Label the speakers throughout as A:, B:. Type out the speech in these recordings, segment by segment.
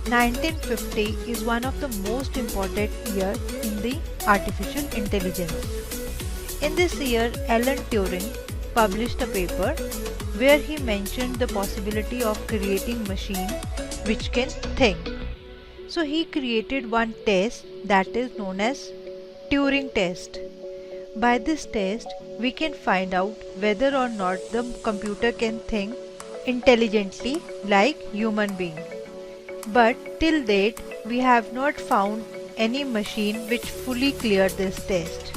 A: 1950 is one of the most important years in the artificial intelligence. In this year, Alan Turing published a paper where he mentioned the possibility of creating machines which can think. So he created one test that is known as Turing test. By this test, we can find out whether or not the computer can think intelligently like human being. But till date, we have not found any machine which fully cleared this test.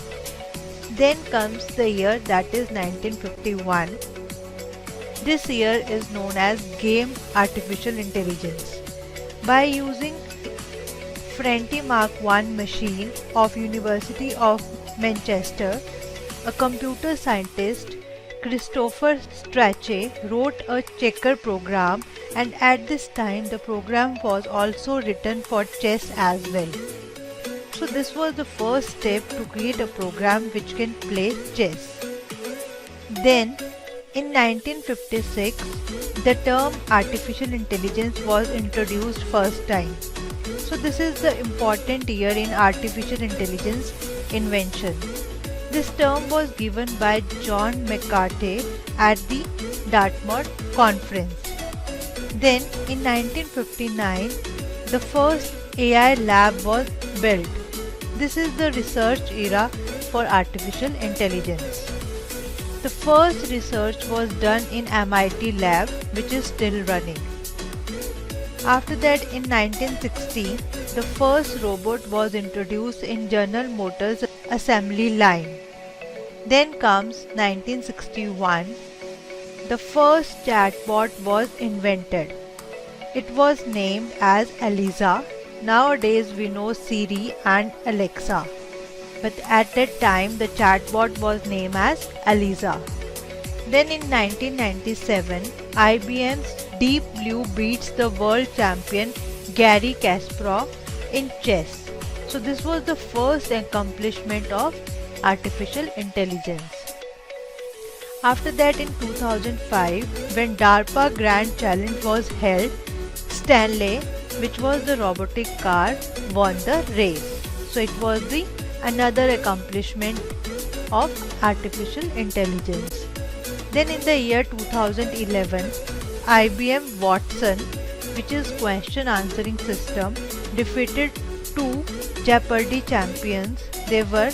A: Then comes the year that is 1951. This year is known as Game Artificial Intelligence. By using Franti Mark I machine of University of Manchester, a computer scientist, Christopher Strachey, wrote a checker program, and at this time the program was also written for chess as well. So this was the first step to create a program which can play chess. Then in 1956, the term artificial intelligence was introduced first time. So this is the important year in artificial intelligence invention. This term was given by John McCarthy at the Dartmouth conference. Then in 1959, the first AI lab was built. This is the research era for artificial intelligence. The first research was done in MIT lab, which is still running. After that, in 1960, the first robot was introduced in General Motors assembly line. Then comes 1961. The first chatbot was invented. It was named as Eliza. Nowadays we know Siri and Alexa. But at that time the chatbot was named as Eliza. Then in 1997, IBM's Deep Blue beats the world champion Garry Kasparov in chess. So this was the first accomplishment of artificial intelligence. After that, in 2005, when DARPA Grand Challenge was held, Stanley, which was the robotic car, won the race. So it was the another accomplishment of artificial intelligence. Then in the year 2011, IBM Watson, which is question answering system, defeated two Jeopardy champions. They were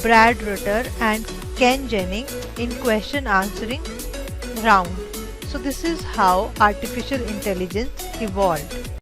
A: Brad Rutter and Ken Jennings in question answering round. So this is how artificial intelligence evolved.